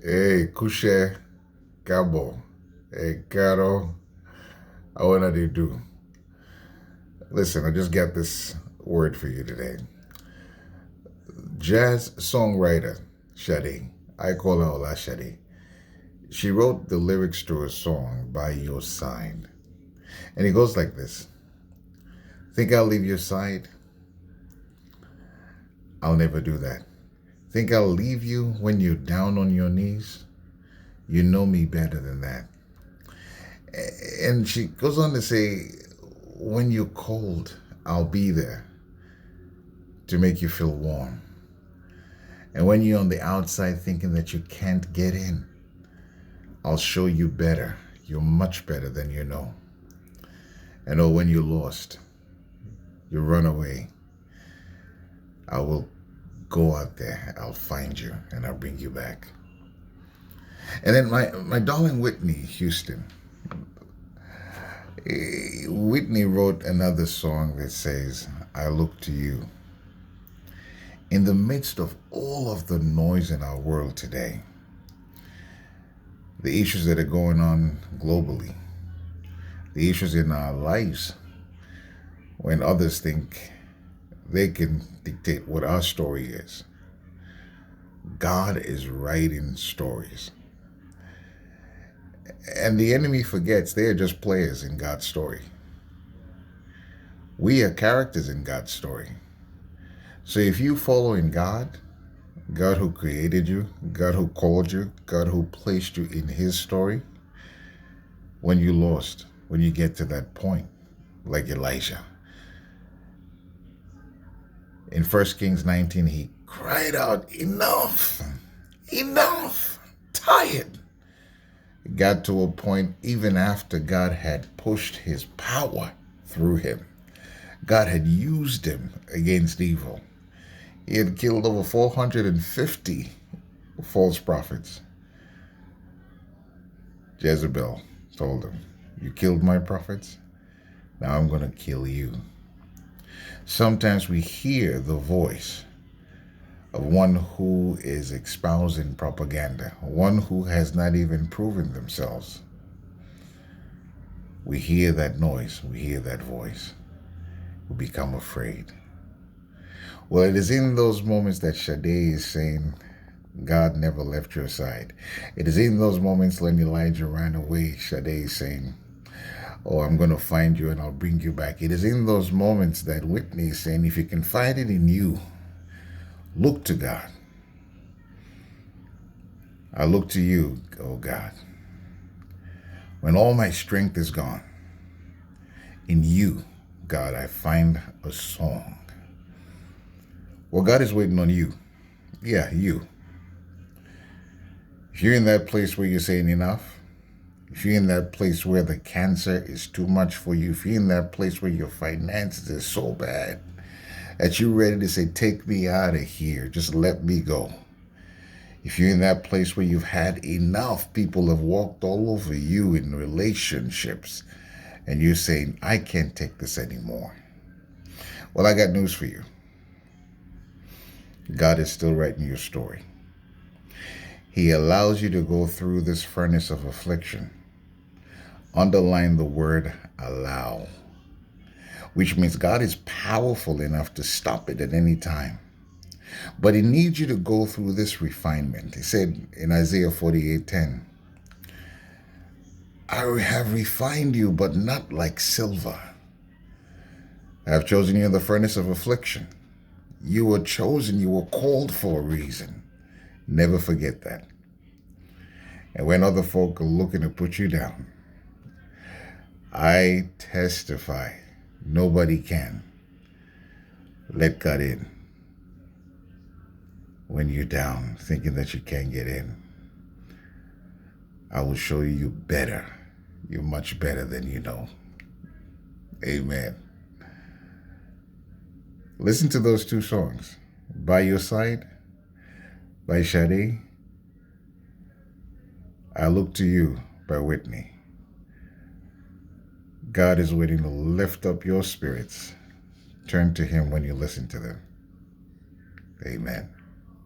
Hey, Kushe, Gabo, hey, Caro, I wanna do. Listen, I just got this word for you today. Jazz songwriter Shadi, I call her Ola Shadi. She wrote the lyrics to a song, By Your Side. And it goes like this. Think I'll leave your side? I'll never do that. Think I'll leave you when you're down on your knees? You know me better than that. And she goes on to say, when you're cold, I'll be there to make you feel warm. And when you're on the outside thinking that you can't get in, I'll show you better. You're much better than you know. And oh, when you're lost, you run away, I will go out there, I'll find you, and I'll bring you back. And then my darling Whitney Houston. Whitney wrote another song that says, I look to you. In the midst of all of the noise in our world today, the issues that are going on globally, the issues in our lives, when others think they can dictate what our story is, God is writing stories. And the enemy forgets they are just players in God's story. We are characters in God's story. So if you follow in God, God who created you, God who called you, God who placed you in his story, when you lost, when you get to that point, like Elijah. In 1 Kings 19, he cried out, enough, enough, tired. It got to a point even after God had pushed his power through him. God had used him against evil. He had killed over 450 false prophets. Jezebel told him, you killed my prophets? Now I'm going to kill you. Sometimes we hear the voice of one who is espousing propaganda, one who has not even proven themselves. We hear that noise, we hear that voice, we become afraid. Well, it is in those moments that Sade is saying, God never left your side. It is in those moments when Elijah ran away, Sade is saying, oh, I'm going to find you and I'll bring you back. It is in those moments that Whitney is saying, if you can find it in you, look to God. I look to you, oh God. When all my strength is gone, in you, God, I find a song. Well, God is waiting on you. Yeah, you. If you're in that place where you're saying enough, if you're in that place where the cancer is too much for you, if you're in that place where your finances is so bad that you're ready to say, take me out of here, just let me go. If you're in that place where you've had enough, people have walked all over you in relationships, and you're saying, I can't take this anymore. Well, I got news for you. God is still writing your story. He allows you to go through this furnace of affliction. Underline the word allow, which means God is powerful enough to stop it at any time. But he needs you to go through this refinement. He said in Isaiah 48:10, I have refined you, but not like silver. I have chosen you in the furnace of affliction. You were chosen, you were called for a reason. Never forget that. And when other folk are looking to put you down, I testify, nobody can. Let God in. When you're down, thinking that you can't get in, I will show you better. You're much better than you know. Amen. Listen to those two songs. By Your Side, by Sade. I Look to You, by Whitney. God is waiting to lift up your spirits. Turn to him when you listen to them. Amen.